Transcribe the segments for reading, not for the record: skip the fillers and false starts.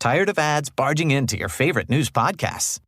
Tired of ads barging into your favorite news podcasts?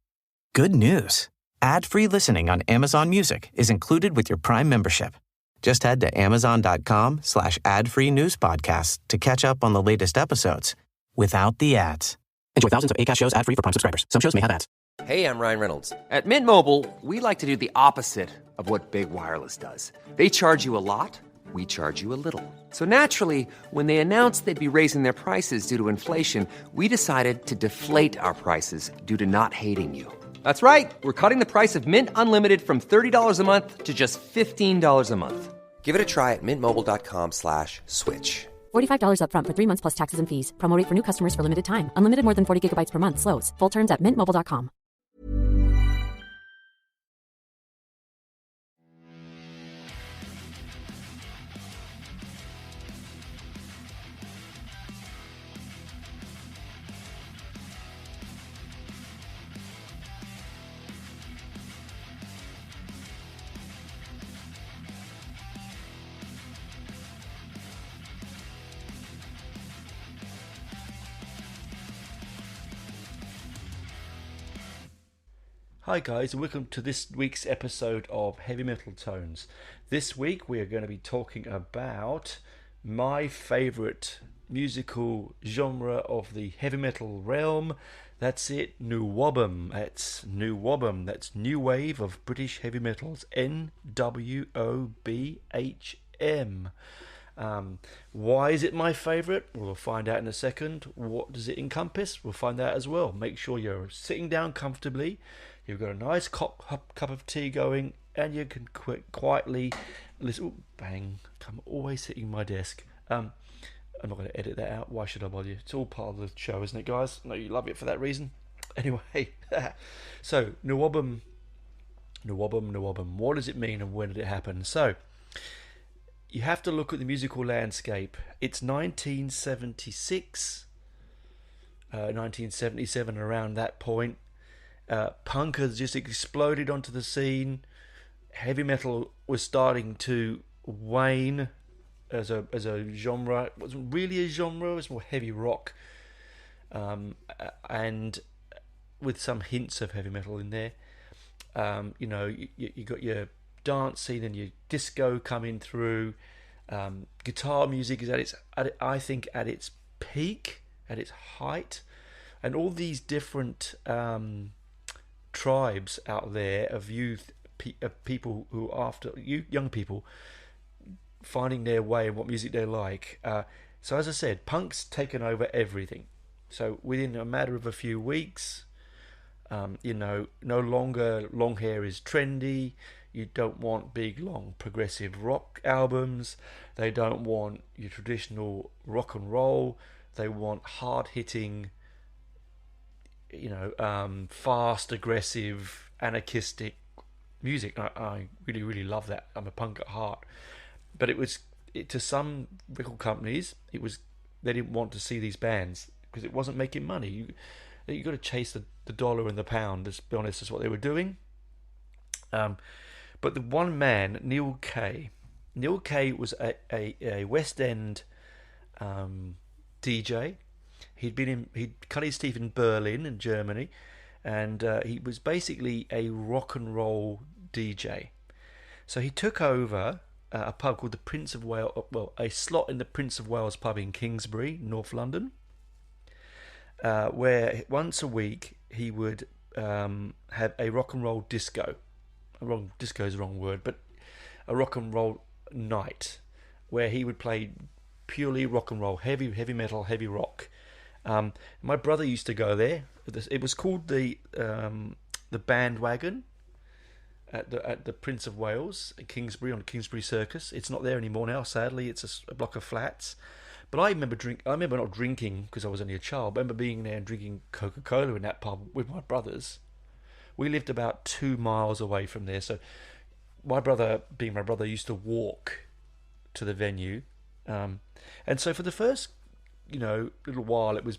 Good news. Ad-free listening on Amazon Music is included with your Prime membership. Just head to amazon.com/ad-free news podcasts to catch up on the latest episodes without the ads. Enjoy thousands of Acast shows ad-free for Prime subscribers. Some shows may have ads. Hey, I'm Ryan Reynolds. At Mint Mobile, we like to do the opposite of what Big Wireless does. They charge you a lot. We charge you a little. So naturally, when they announced they'd be raising their prices due to inflation, we decided to deflate our prices due to not hating you. That's right. We're cutting the price of Mint Unlimited from $30 a month to just $15 a month. Give it a try at mintmobile.com/switch. $45 up front for 3 months plus taxes and fees. Promo rate for new customers for limited time. Unlimited more than 40 gigabytes per month. Slows full terms at mintmobile.com. Hi guys, and welcome to this week's episode of Heavy Metal Tones. This week we are going to be talking about my favourite musical genre of the heavy metal realm. That's it, New Wobham. That's New Wobham. That's New Wave of British Heavy Metals. NWOBHM. Why is it my favourite? We'll find out in a second. What does it encompass? We'll find out as well. Make sure you're sitting down comfortably. You've got a nice cup of tea going, and you can quietly listen. Ooh, bang! I'm always hitting my desk. I'm not going to edit that out. Why should I bother you? It's all part of the show, isn't it, guys? No, you love it for that reason. Anyway, so New Wobham. What does it mean, and when did it happen? So you have to look at the musical landscape. It's 1976, 1977, around that point. Punk has just exploded onto the scene. Heavy metal was starting to wane as a genre. It wasn't really a genre, it was more heavy rock, and with some hints of heavy metal in there. You got your dance scene and your disco coming through. Guitar music is at its peak, at its height, and all these different tribes out there of youth, of people who young people finding their way and what music they like. So as I said, punk's taken over everything. So within a matter of a few weeks, no longer long hair is trendy. You don't want big, long, progressive rock albums. They don't want your traditional rock and roll. They want hard-hitting, fast, aggressive, anarchistic music. I really, really love that. I'm a punk at heart. But to some record companies, they didn't want to see these bands because it wasn't making money. You got to chase the dollar and the pound. Let's be honest, that's what they were doing. But the one man, Neil Kay was a West End DJ. He'd cut his teeth in Berlin in Germany, and he was basically a rock and roll DJ. So he took over a pub called the Prince of Wales, a slot in the Prince of Wales pub in Kingsbury, North London, where once a week he would have a rock and roll disco. Disco is the wrong word, but a rock and roll night where he would play purely rock and roll, heavy metal, heavy rock. My brother used to go there. It was called the Bandwagon at the Prince of Wales at Kingsbury, on Kingsbury Circus. It's not there anymore now, sadly. It's a block of flats. But I remember not drinking because I was only a child. I remember being there and drinking Coca-Cola in that pub with my brothers. We lived about 2 miles away from there, so my brother, being my brother, used to walk to the venue, and so for the first, little while, it was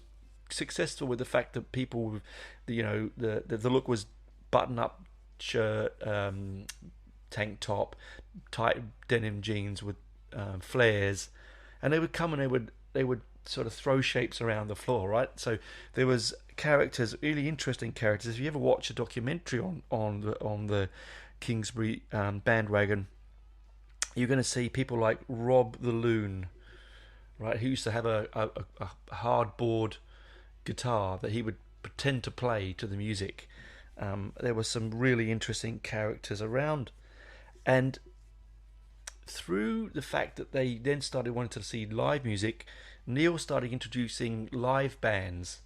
successful with the fact that people, the look was button-up shirt, tank top, tight denim jeans with flares, and they would come and they would sort of throw shapes around the floor, right? So there was characters, really interesting characters. If you ever watch a documentary on the Kingsbury bandwagon, you're going to see people like Rob the Loon, right? Who used to have a hardboard guitar that he would pretend to play to the music. There were some really interesting characters around, and through the fact that they then started wanting to see live music, Neil started introducing live bands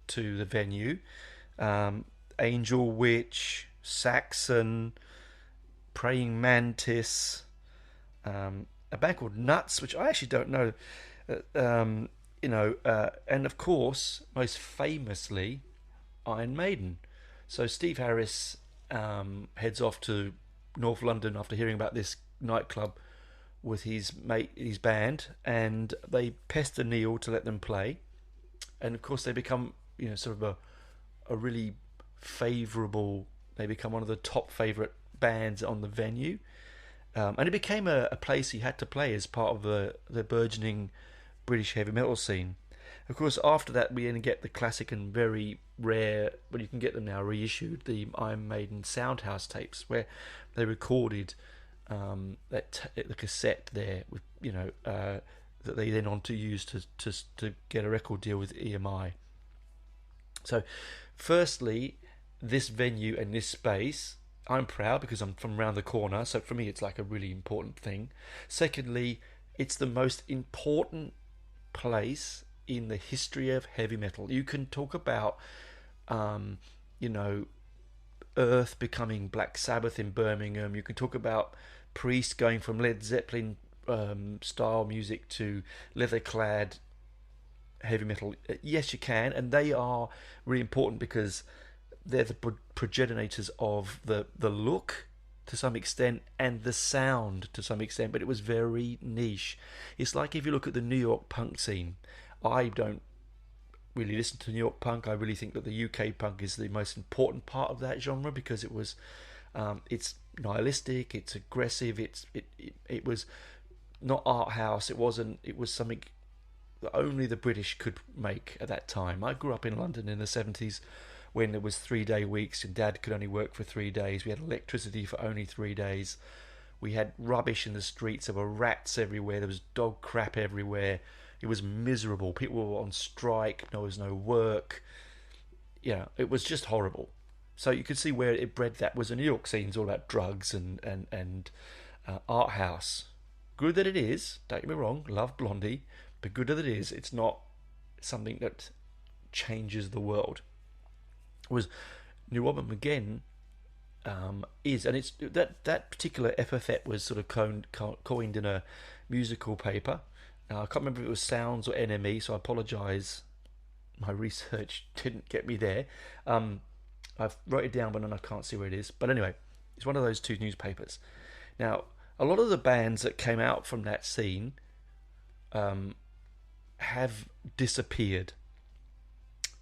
to the venue. Angel Witch, Saxon, Praying Mantis, a band called Nuts, which I actually don't know, and of course, most famously, Iron Maiden. So Steve Harris heads off to North London after hearing about this nightclub with his band, and they pester Neil to let them play, and of course they become sort of a really favourable. They become one of the top favourite bands on the venue, and it became a place he had to play as part of the burgeoning British heavy metal scene. Of course, after that we then get the classic and very rare, but you can get them now reissued, the Iron Maiden Soundhouse tapes, where they recorded the cassette there with that they then on to use to get a record deal with EMI. So, firstly, this venue and this space, I'm proud because I'm from around the corner. So for me, it's like a really important thing. Secondly, it's the most important place in the history of heavy metal. You can talk about, Earth becoming Black Sabbath in Birmingham. You can talk about Priest going from Led Zeppelin style music to leather-clad heavy metal. Yes, you can, and they are really important because they're the progenitors of the look to some extent and the sound to some extent, but it was very niche. It's like if you look at the New York punk scene. I don't really listen to New York punk. I really think that the UK punk is the most important part of that genre because it was, it's nihilistic, it's aggressive, it was not art house. It was something that only the British could make at that time. I grew up in London in the 70s when there was 3-day weeks and Dad could only work for 3 days. We had electricity for only 3 days. We had rubbish in the streets. There were rats everywhere. There was dog crap everywhere. It was miserable. People were on strike. There was no work. It was just horrible. So you could see where it bred that. Was the New York scene. It's all about drugs and art house. Good that it is. Don't get me wrong. Love Blondie. But good that it is. It's not something that changes the world. Was New Album again is, and it's that particular epithet was sort of coined in a musical paper. I can't remember if it was Sounds or NME, so I apologise. My research didn't get me there. I've wrote it down, but I can't see where it is. But anyway, it's one of those two newspapers. Now, a lot of the bands that came out from that scene have disappeared.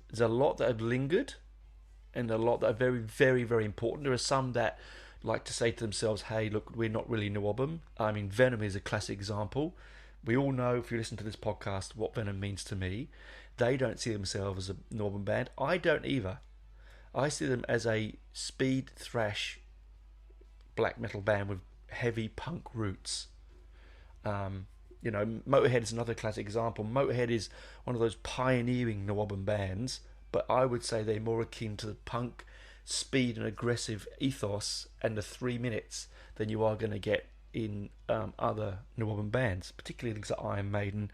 There's a lot that have lingered, and a lot that are very, very, very important. There are some that like to say to themselves, hey, look, we're not really New Album. I mean, Venom is a classic example. We all know, if you listen to this podcast, what Venom means to me. They don't see themselves as a New Album band. I don't either. I see them as a speed thrash black metal band with heavy punk roots. Motorhead is another classic example. Motorhead is one of those pioneering New Album bands, but I would say they're more akin to the punk speed and aggressive ethos and the 3 minutes than you are going to get in other New Album bands, particularly things like Iron Maiden,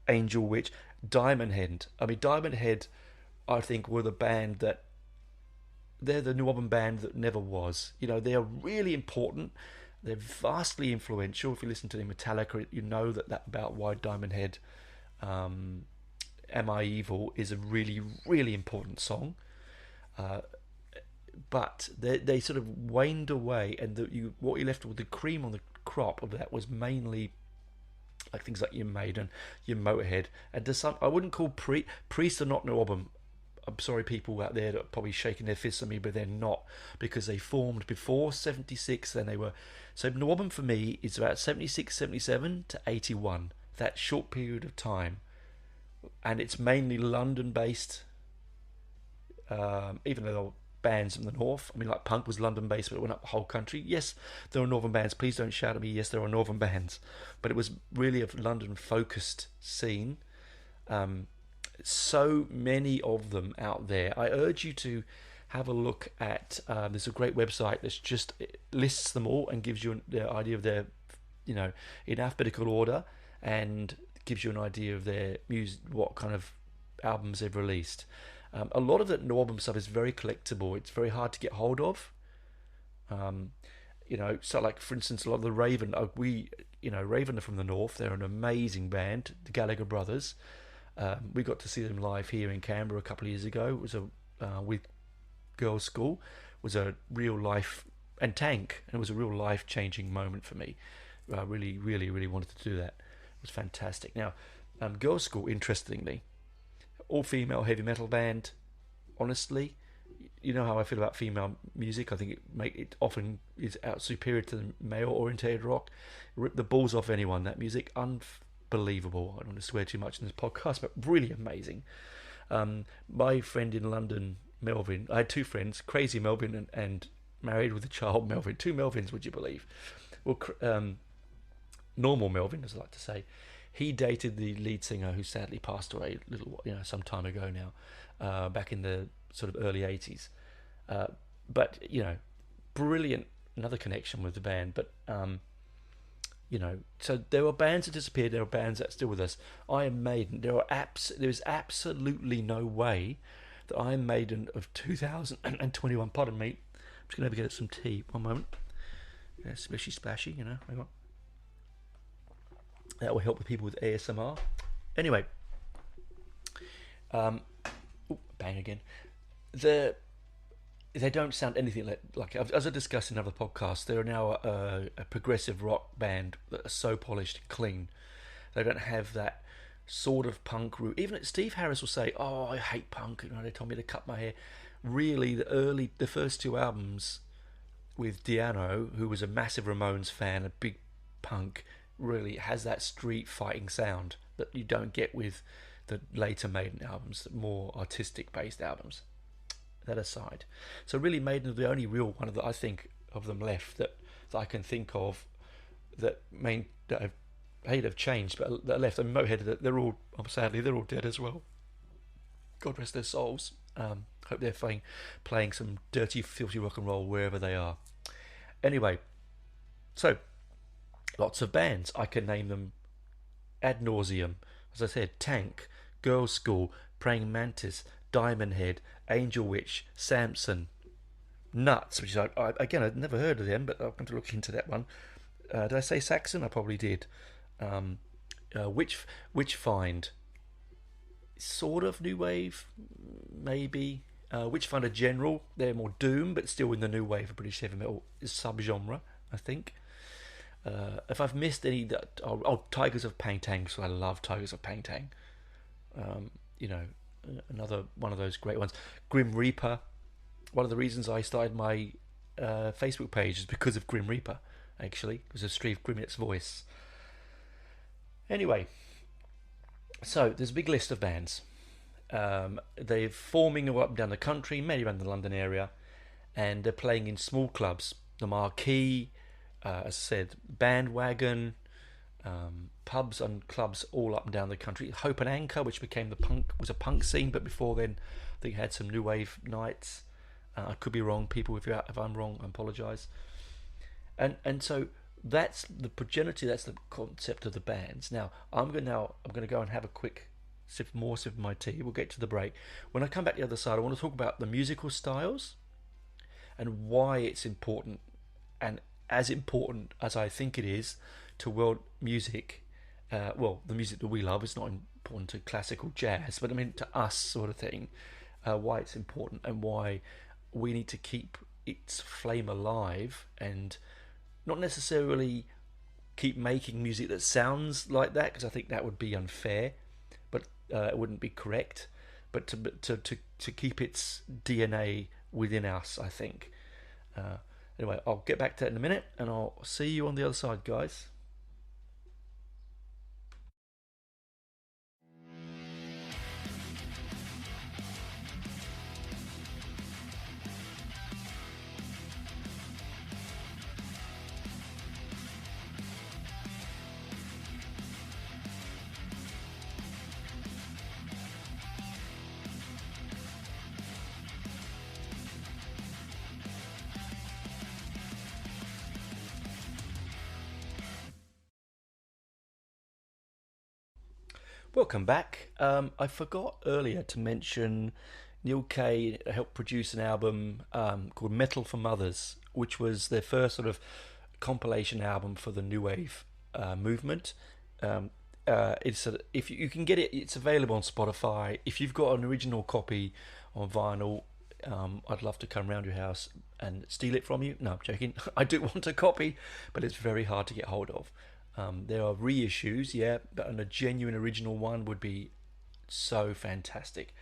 Angel Witch, Diamond Head. I mean, Diamond Head, I think, were the band that they're the New Album band that never was. They are really important. They're vastly influential. If you listen to the Metallica, you know that about why Diamond Head, Am I Evil, is a really, really important song. But they sort of waned away, and what you left with, the cream on the crop of that, was mainly like things like your Maiden, your Motorhead, and I wouldn't call Priest are not New Album. I'm sorry, people out there that are probably shaking their fists at me, but they're not, because they formed before 76. Then they were. So New Album for me is about 76, 77 to 81. that short period of time, and it's mainly London-based, even though there were bands from the north. I mean, like punk was London-based, but it went up the whole country. Yes, there are northern bands. Please don't shout at me. Yes, there are northern bands, but it was really a London-focused scene. So many of them out there. I urge you to have a look at. There's a great website that just lists them all and gives you the idea of their, in alphabetical order, and gives you an idea of their music, what kind of albums they've released. A lot of that album stuff is very collectible. It's very hard to get hold of. So like for instance, a lot of the Raven. Raven are from the north. They're an amazing band, the Gallagher brothers. We got to see them live here in Canberra a couple of years ago. It was with Girls' School. It was a real life, and Tank. And it was a real life changing moment for me. I really, really, really wanted to do that. It was fantastic. Now, Girls' School, interestingly, all female heavy metal band. Honestly, you know how I feel about female music. I think it often is out superior to the male orientated rock. Rip the balls off anyone. That music, unbelievable. I don't want to swear too much in this podcast, but really amazing. My friend in London, Melvin. I had two friends, Crazy Melvin and Married with a Child Melvin. Two Melvins, would you believe? Well, Normal Melvin, as I like to say. He dated the lead singer who sadly passed away some time ago now, back in the sort of early 80s. But, brilliant, another connection with the band. But, so there were bands that disappeared, there were bands that are still with us. Iron Maiden, there is absolutely no way that Iron Maiden of 2021, pardon me, I'm just going to get some tea, one moment. Yeah, splashy, hang on. That will help with people with ASMR. Anyway, bang again. They don't sound anything like as I discussed in other podcasts. They're now a progressive rock band that are so polished and clean. They don't have that sort of punk root. Even Steve Harris will say, "Oh, I hate punk." They told me to cut my hair. Really, the first two albums with Diano, who was a massive Ramones fan, a big punk, really has that street fighting sound that you don't get with the later Maiden albums, the more artistic based albums. That aside, so really Maiden are the only real one I think of them left that I can think of that have changed, but that left. I mean, Motorhead, sadly they're all dead as well. God rest their souls. Hope they're playing some dirty, filthy rock and roll wherever they are. Anyway, so lots of bands. I can name them ad nauseum. As I said, Tank, Girls' School, Praying Mantis, Diamond Head, Angel Witch, Samson, Nuts, which again, I'd never heard of them, but I'm going to look into that one. Did I say Saxon? I probably did. Witchfind, sort of new wave, maybe. Witchfind are general. They're more doom, but still in the new wave of British heavy metal subgenre, I think. If I've missed any, Tigers of Pangtang, so I love Tigers of Pangtang. Another one of those great ones. Grim Reaper. One of the reasons I started my Facebook page is because of Grim Reaper, actually. It was a Steve Grimmett's voice. Anyway, so there's a big list of bands. They're forming up and down the country, mainly around the London area, and they're playing in small clubs. The Marquee, as I said, Bandwagon, pubs and clubs all up and down the country. Hope and Anchor, which was a punk scene, but before then, I think it had some new wave nights. I could be wrong, people. If I'm wrong, I apologise. And so that's the progeny. That's the concept of the bands. Now I'm going to go and have a quick sip of my tea. We'll get to the break. When I come back the other side, I want to talk about the musical styles and why it's important, and as important as I think it is to world music. The music that we love is not important to classical jazz, but I mean to us, sort of thing. Why it's important and why we need to keep its flame alive, and not necessarily keep making music that sounds like that, because I think that would be unfair, but it wouldn't be correct. But to keep its DNA within us, I think. Anyway, I'll get back to that in a minute, and I'll see you on the other side, guys. Welcome back. I forgot earlier to mention Neil Kay helped produce an album called Metal for Mothers, which was their first sort of compilation album for the new wave movement. If you can get it, it's available on Spotify. If you've got an original copy on vinyl, I'd love to come round your house and steal it from you. No, I'm joking. I do want a copy, but it's very hard to get hold of. There are reissues, yeah, but a genuine original one would be so fantastic.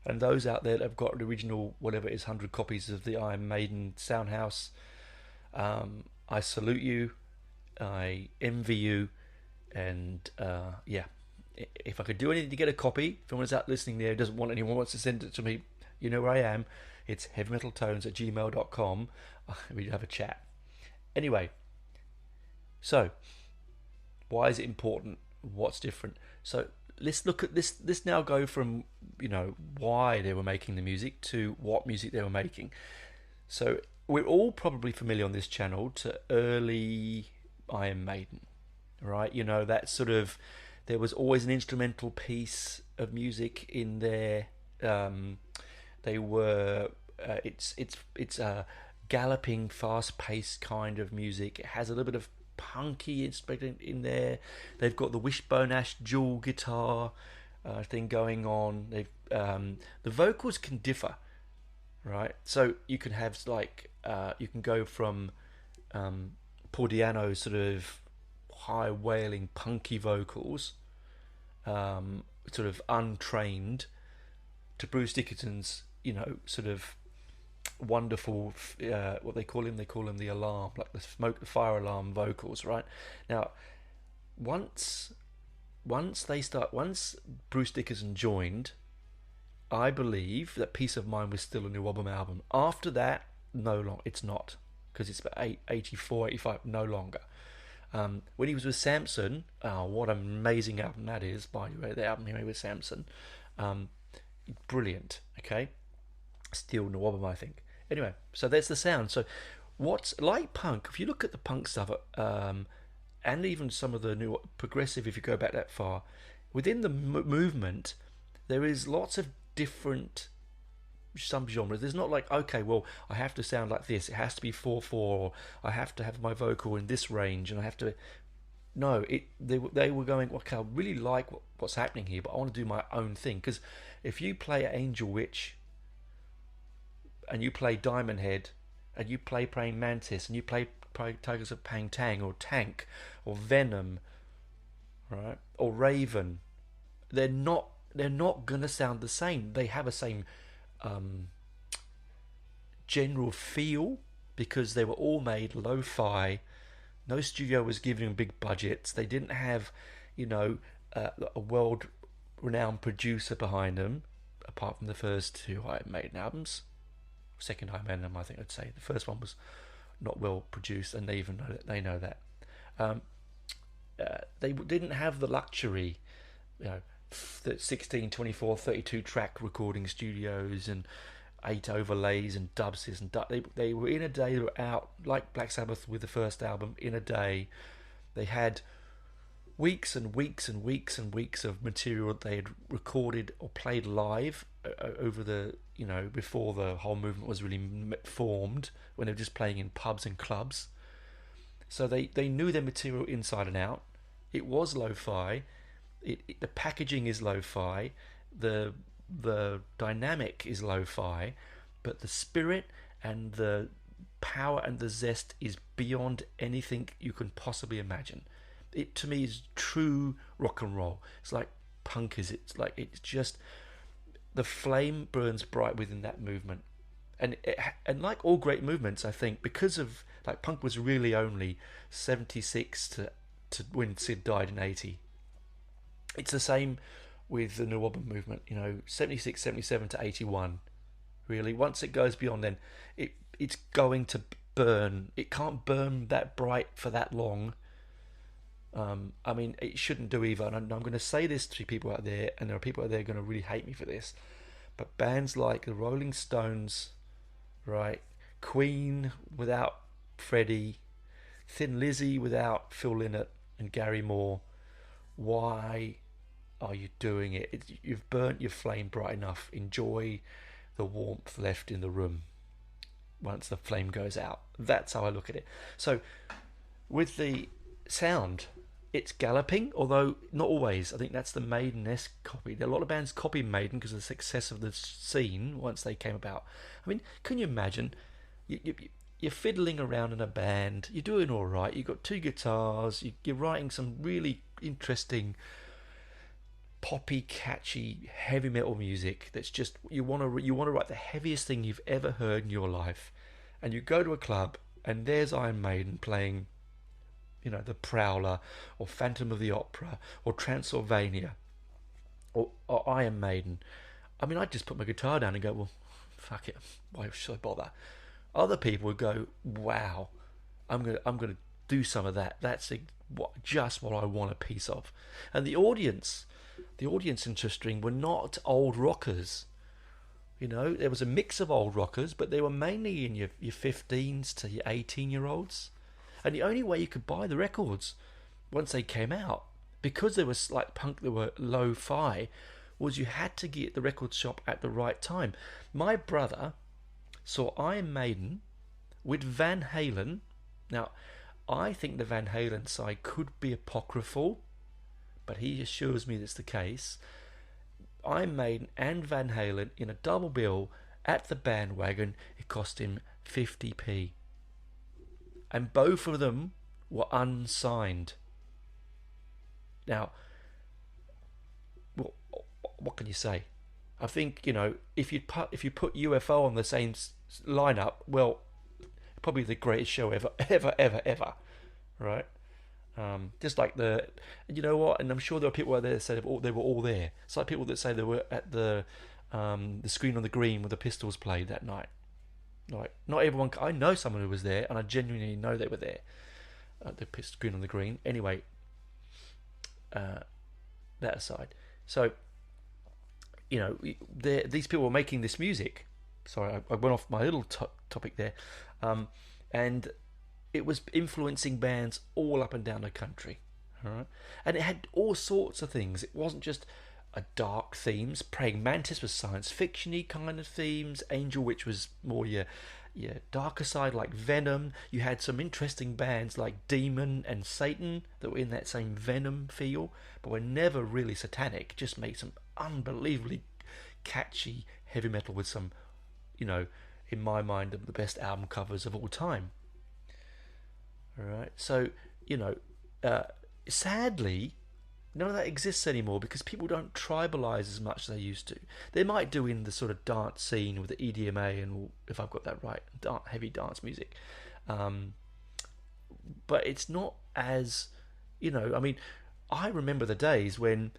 And those out there that have got the original, whatever it is, 100 copies of the Iron Maiden Soundhouse, I salute you, I envy you, and yeah, if I could do anything to get a copy, if anyone's out listening there who doesn't want anyone wants to send it to me, you know where I am. It's heavymetaltones@gmail.com. We have a chat. Anyway, so why is it important? What's different? So let's look at this. Let's now go from, why they were making the music to what music they were making. So we're all probably familiar on this channel to early Iron Maiden, right? That sort of, there was always an instrumental piece of music in there. They were it's a galloping, fast-paced kind of music. It has a little bit of punky instrument in there. They've got the Wishbone Ash dual guitar thing going on. They've the vocals can differ, right? So you can have you can go from Paul Di'Anno's sort of high wailing punky vocals, sort of untrained, to Bruce Dickinson's sort of wonderful what they call him the alarm, like the fire alarm vocals, right? Now once Bruce Dickinson joined, I believe that Peace of Mind was still a New Album album. After that, no longer, it's not, because it's about 84, 85, no longer. When he was with Samson, what an amazing album that is, by the way, the album he made with Samson, brilliant. Okay, still New Album, I think. Anyway, so there's the sound. So what's like punk, if you look at the punk stuff, and even some of the new progressive, if you go back that far, within the movement, there is lots of different subgenres. There's not like, okay, well, I have to sound like this, it has to be 4/4, or I have to have my vocal in this range, and I have to. No, they were going, okay, I really like what's happening here, but I want to do my own thing. Because if you play Angel Witch, and you play Diamond Head, and you play Praying Mantis, and you play Tigers of Pang Tang, or Tank, or Venom, right, or Raven, they're not gonna sound the same. They have a same general feel, because they were all made lo-fi. No studio was giving them big budgets. They didn't have, a world-renowned producer behind them, apart from the first two Iron Maiden albums. Second Iron Maiden album, I think I'd say. The first one was not well produced, and they even know that. They know that. They didn't have the luxury, the 16, 24, 32 track recording studios and 8 overlays and dubs and they were in a day. They were out like Black Sabbath with the first album in a day. They had weeks and weeks and weeks and weeks of material they had recorded or played live over the before the whole movement was really formed, when they were just playing in pubs and clubs. So they knew their material inside and out. It was lo-fi. The packaging is lo-fi. The dynamic is lo-fi, but the spirit and the power and the zest is beyond anything you can possibly imagine. It, to me, is true rock and roll. It's like punk is. It's just the flame burns bright within that movement, and like all great movements, I think, because of like punk was really only 76 to when Sid died in 80. It's the same with the New Album movement, 76, 77 to 81. Really, once it goes beyond, then it's going to burn. It can't burn that bright for that long. I mean, it shouldn't do either. And I'm going to say this to people out there, and there are people out there going to really hate me for this, but bands like the Rolling Stones, right, Queen without Freddie, Thin Lizzy without Phil Lynott and Gary Moore, why are you doing it? You've burnt your flame bright enough. Enjoy the warmth left in the room once the flame goes out. That's how I look at it. So with the sound, it's galloping, although not always. I think that's the Maiden-esque copy. There are a lot of bands copy Maiden because of the success of the scene once they came about. I mean, can you imagine? You're fiddling around in a band. You're doing all right. You've got 2 guitars. You're writing some really interesting, poppy, catchy, heavy metal music. That's just you want to write the heaviest thing you've ever heard in your life, and you go to a club and there's Iron Maiden playing, the Prowler or Phantom of the Opera or Transylvania or Iron Maiden. I mean, I'd just put my guitar down and go, well, fuck it. Why should I bother? Other people would go, wow, I'm gonna do some of that. That's just what I want a piece of. And the audience interesting were not old rockers. There was a mix of old rockers, but they were mainly in your 15s to your 18-year-olds. And the only way you could buy the records once they came out, because there was like punk that were lo-fi, was you had to get the record shop at the right time. My brother saw Iron Maiden with Van Halen. Now, I think the Van Halen side could be apocryphal, but he assures me that's the case. Iron Maiden and Van Halen in a double bill at the Bandwagon. It cost him 50p. And both of them were unsigned. Now, what can you say? I think, if you put UFO on the same lineup, well, probably the greatest show ever, right? Just like you know what? And I'm sure there are people out there that say they were all there. It's like people that say they were at the Screen on the Green where the Pistols played that night. Like, not everyone. I know someone who was there, and I genuinely know they were there at the Screen on the Green. Anyway, that aside, so these people were making this music. Sorry, I went off my little topic there, and it was influencing bands all up and down the country. All right, and it had all sorts of things. It wasn't just a dark themes. Praying Mantis was science fiction-y kind of themes. Angel Witch was more your darker side, like Venom. You had some interesting bands like Demon and Satan that were in that same Venom feel, but were never really satanic. Just made some unbelievably catchy heavy metal with some, in my mind, the best album covers of all time. All right, so sadly, none of that exists anymore because people don't tribalize as much as they used to. They might do in the sort of dance scene with the EDMA and, if I've got that right, heavy dance music. But it's not as, I mean, I remember the days when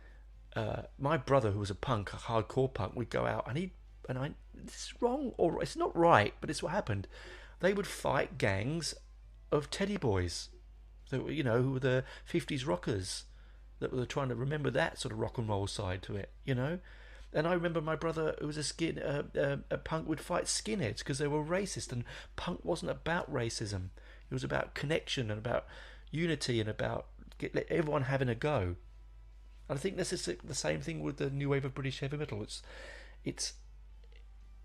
my brother, who was a hardcore punk, would go out and it's wrong, or it's not right, but it's what happened. They would fight gangs of teddy boys that were, who were the 50s rockers that were trying to remember that sort of rock and roll side to it, And I remember my brother, who was a punk, would fight skinheads because they were racist, and punk wasn't about racism. It was about connection and about unity and about everyone having a go. And I think this is the same thing with the new wave of British heavy metal. It's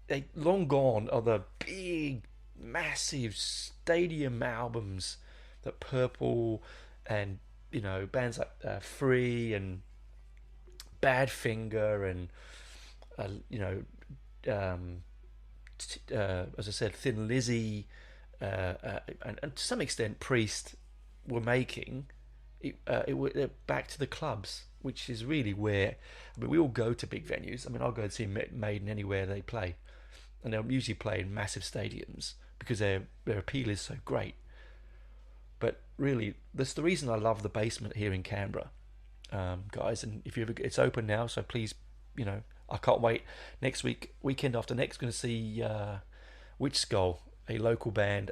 they long gone are the big, massive stadium albums that Purple and bands like Free and Badfinger and as I said, Thin Lizzy and to some extent Priest were making it back to the clubs, which is really where we all go to big venues. I mean, I'll go and see Maiden anywhere they play, and they'll usually play in massive stadiums because their appeal is so great. But really, that's the reason I love the Basement here in Canberra, guys. And if you ever, it's open now, so please, I can't wait. Next weekend after next, going to see Witch Skull, a local band,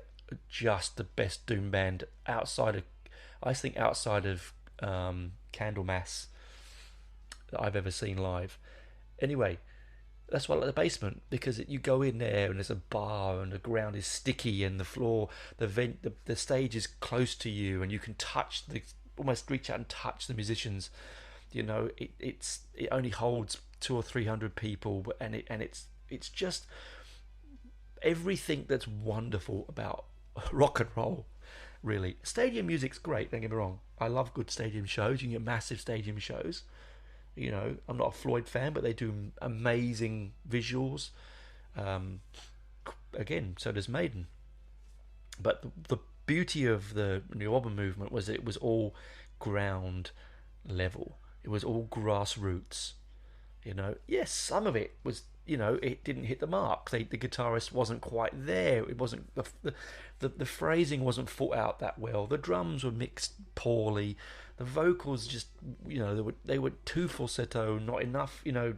just the best doom band outside of Candlemass that I've ever seen live. Anyway, that's why I like the Basement, because you go in there and there's a bar and the ground is sticky and the floor, the stage is close to you and you can almost reach out and touch the musicians. You know, it only holds 200 or 300 people, and it's just everything that's wonderful about rock and roll. Really, stadium music's great. Don't get me wrong. I love good stadium shows. You can get massive stadium shows. You know, I'm not a Floyd fan, but they do amazing visuals. Again, so does Maiden. But the beauty of the New Album movement was it was all ground level. It was all grassroots. You know, yes, some of it was, you know, it didn't hit the mark. The guitarist wasn't quite there. It wasn't the phrasing wasn't thought out that well. The drums were mixed poorly. The vocals just, you know, they were too falsetto, not enough. You know,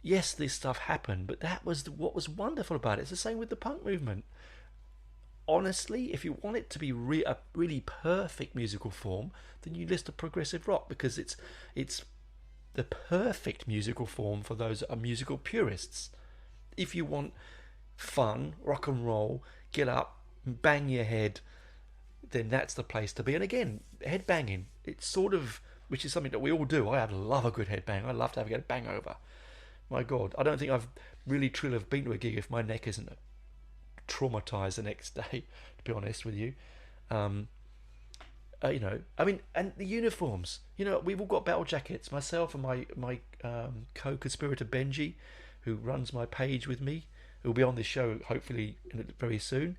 yes, this stuff happened, but that was what was wonderful about it. It's the same with the punk movement. Honestly, if you want it to be a really perfect musical form, then you list a progressive rock, because it's the perfect musical form for those that are musical purists. If you want fun, rock and roll, get up, bang your head, then that's the place to be. And again, head banging, it's sort of, which is something that we all do. I love a good head bang. I love to have a good bang over. My God, I don't think I've really truly have been to a gig if my neck isn't traumatized the next day, to be honest with you. You know, I mean, and the uniforms, you know, we've all got battle jackets. Myself and my co-conspirator Benji, who runs my page with me, who will be on this show hopefully very soon.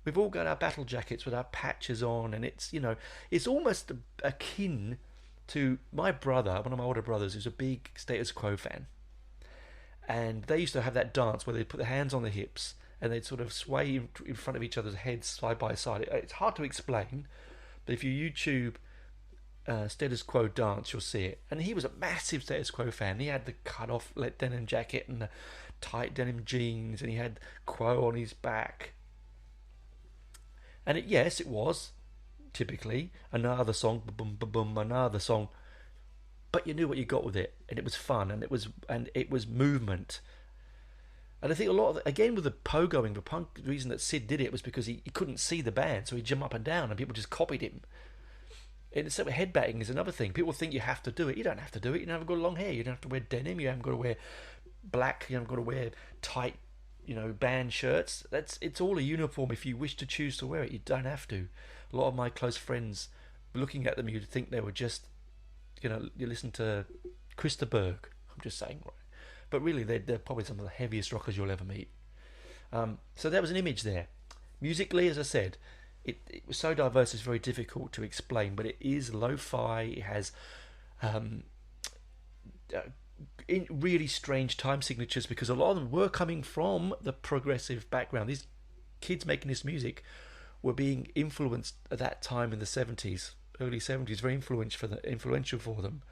We've all got our battle jackets with our patches on, and it's, you know, it's almost akin to my brother, one of my older brothers, who's a big Status Quo fan. And they used to have that dance where they'd put their hands on their hips and they'd sort of sway in front of each other's heads side by side. It's hard to explain, but if you YouTube Status Quo dance, you'll see it. And he was a massive Status Quo fan. He had the cut-off denim jacket and the tight denim jeans, and he had Quo on his back. And yes, it was typically another song, boom, boom, boom, another song, but you knew what you got with it, and it was fun, and it was movement. And I think a lot of again with the pogoing, the punk, the reason that Sid did it was because he couldn't see the band, so he'd jump up and down, and people just copied him. And so headbanging is another thing. People think you have to do it. You don't have to do it. You haven't got long hair. You don't have to wear denim. You haven't got to wear black. You haven't got to wear tight, you know, band shirts. It's all a uniform. If you wish to choose to wear it, you don't have to. A lot of my close friends, looking at them, you'd think they were just, you know, you listen to Christa Berg. I'm just saying, right? But really, they're probably some of the heaviest rockers you'll ever meet. So there was an image there. Musically, as I said, it was so diverse it's very difficult to explain, but it is lo-fi. It has in really strange time signatures, because a lot of them were coming from the progressive background. These kids making this music were being influenced at that time in the 70s, early 70s, very influential for them.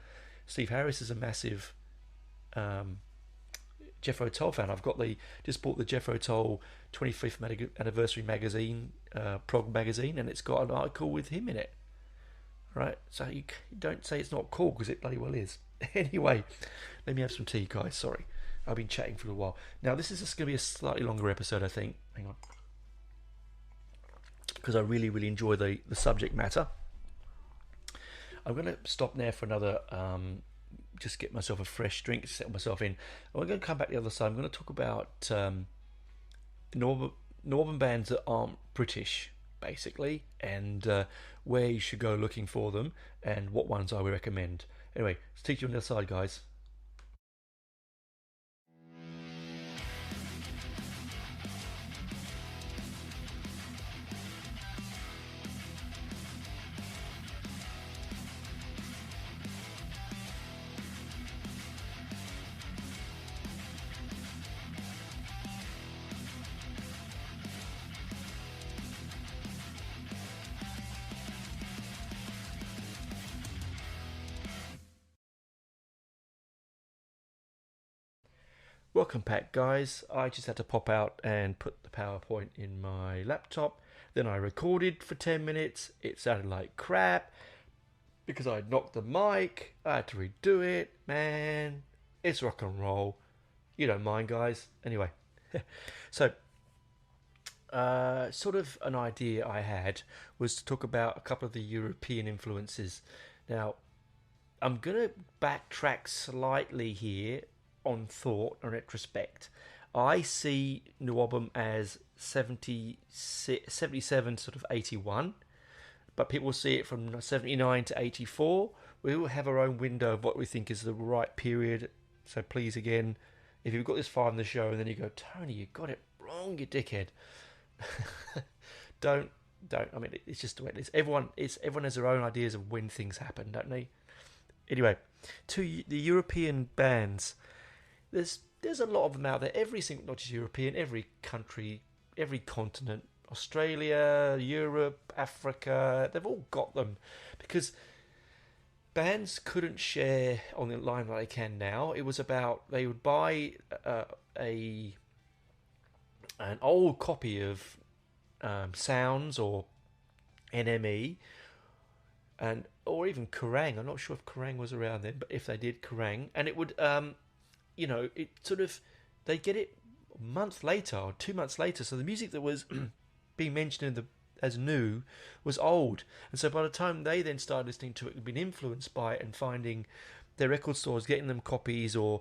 Steve Harris is a massive Jethro Tull fan. I've just bought the Jethro Tull 25th anniversary magazine, prog magazine, and it's got an article with him in it. Right, so you don't say it's not cool, because it bloody well is. Anyway, let me have some tea, guys. Sorry, I've been chatting for a while. Now this is just going to be a slightly longer episode, I think. Hang on, because I really, really enjoy the subject matter. I'm going to stop there for another. Just get myself a fresh drink, settle myself in. I'm going to come back the other side. I'm going to talk about northern bands that aren't British, basically, and where you should go looking for them, and what ones I would recommend. Anyway, let's teach you on the other side, guys. Welcome back, guys. I just had to pop out and put the PowerPoint in my laptop. Then I recorded for 10 minutes. It sounded like crap because I knocked the mic. I had to redo it. Man, it's rock and roll. You don't mind, guys. Anyway, so sort of an idea I had was to talk about a couple of the European influences. Now, I'm going to backtrack slightly here on thought and retrospect. I see New Album as 77 sort of 81, but people see it from 79 to 84. We will have our own window of what we think is the right period. So please, again, if you've got this far in the show and then you go, Tony, you got it wrong, you dickhead. don't. I mean, it's just the way it is. Everyone has their own ideas of when things happen, don't they? Anyway, to the European bands, there's a lot of them out there. Every single, not just European, every country, every continent, Australia, Europe, Africa, they've all got them, because bands couldn't share on the line like they can now. It was about, they would buy an old copy of Sounds or NME, or even Kerrang. I'm not sure if Kerrang was around then, but if they did, Kerrang, and it would it sort of, they get it a month later or 2 months later. So the music that was being mentioned as new was old, and so by the time they then started listening to it, being influenced by it and finding their record stores getting them copies, or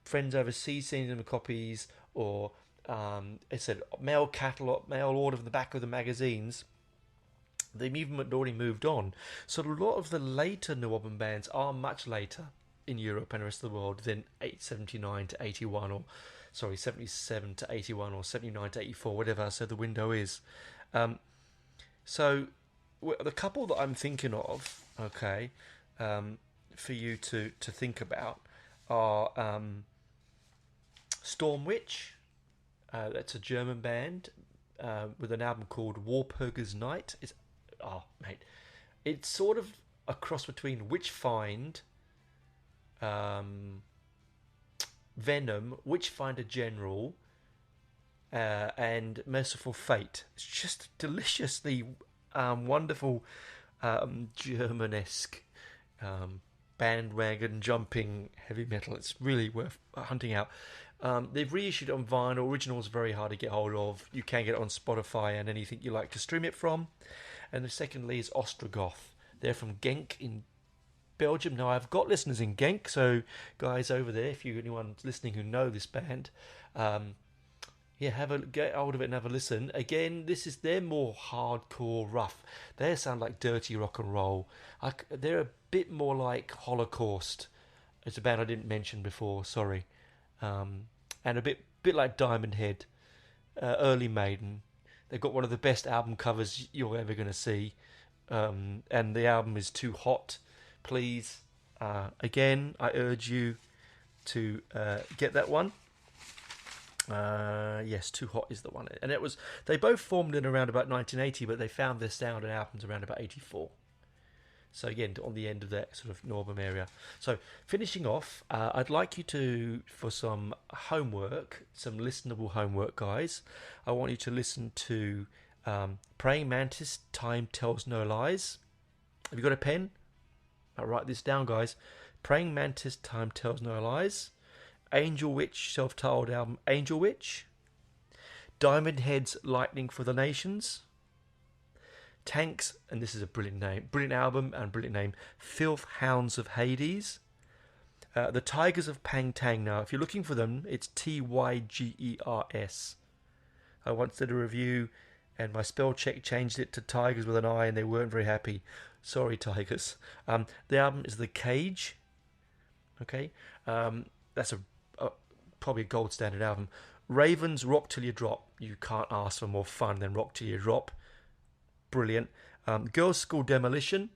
friends overseas sending them copies, or it said mail order from the back of the magazines. The movement had already moved on. So a lot of the later New Album bands are much later in Europe and the rest of the world than 79 to 81, or 77 to 81, or 79 to 84, whatever. So the window is. So the couple that I'm thinking of, okay, for you to think about are Stormwitch. That's a German band with an album called Warpurger's Night. It's sort of a cross between Witchfind, Venom, Witchfinder General, and Merciful Fate. It's just deliciously wonderful German-esque bandwagon jumping heavy metal. It's really worth hunting out. They've reissued it on vinyl. Original's very hard to get hold of. You can get it on Spotify and anything you like to stream it from. And the secondly is Ostrogoth. They're from Genk in Belgium. Now, I've got listeners in Genk, so guys over there, if you're anyone listening who know this band, get hold of it and have a listen. Again, they're more hardcore, rough. They sound like dirty rock and roll. They're a bit more like Holocaust. It's a band I didn't mention before, sorry. And a bit like Diamond Head, early Maiden. They've got one of the best album covers you're ever going to see, and the album is Too Hot. Please, again, I urge you to get that one. Yes, Too Hot is the one, and they both formed in around about 1980, but they found their sound and albums around about 84. So again, on the end of that sort of Northern area. So finishing off, I'd like you for some homework, some listenable homework, guys. I want you to listen to Praying Mantis, Time Tells No Lies. Have you got a pen? I'll write this down, guys. Praying Mantis, Time Tells No Lies. Angel Witch, self-titled album, Angel Witch. Diamond Head's Lightning for the Nations. Tanks, and this is a brilliant album and brilliant name, Filth Hounds of Hades. The Tigers of Pang Tang. Now, if you're looking for them, it's Tygers. I once did a review and my spell check changed it to Tigers with an I, and they weren't very happy. Sorry, Tigers. The album is The Cage. Okay, that's probably a gold standard album. Ravens, Rock Till You Drop. You can't ask for more fun than Rock Till You Drop. Brilliant. Girls' School Demolition.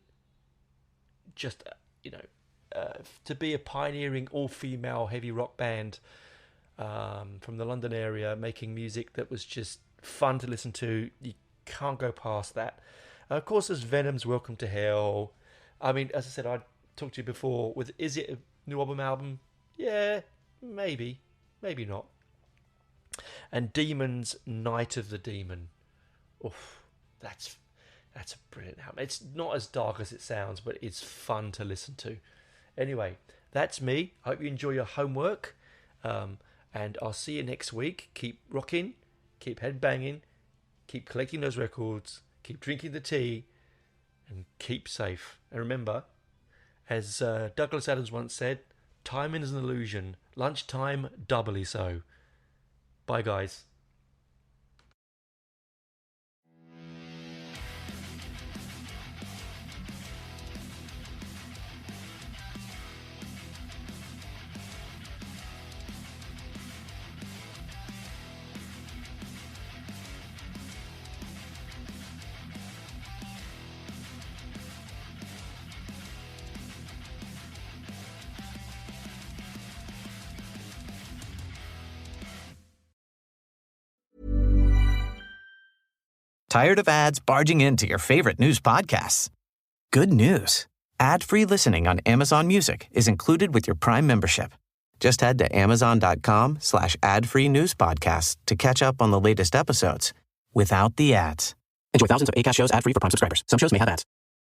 Just, to be a pioneering all-female heavy rock band from the London area, making music that was just fun to listen to. You can't go past that. Of course, there's Venom's Welcome to Hell. I mean, as I said, I talked to you before, is it a new album? Yeah, maybe. Maybe not. And Demon's Night of the Demon. Oof, that's a brilliant album. It's not as dark as it sounds, but it's fun to listen to. Anyway, that's me. I hope you enjoy your homework. And I'll see you next week. Keep rocking, keep headbanging, keep collecting those records, keep drinking the tea, and keep safe. And remember, As Douglas Adams once said, timing is an illusion. Lunchtime, doubly so. Bye, guys. Tired of ads barging into your favorite news podcasts? Good news. Ad-free listening on Amazon Music is included with your Prime membership. Just head to amazon.com/ad-free news podcasts to catch up on the latest episodes without the ads. Enjoy thousands of Acast shows ad-free for Prime subscribers. Some shows may have ads.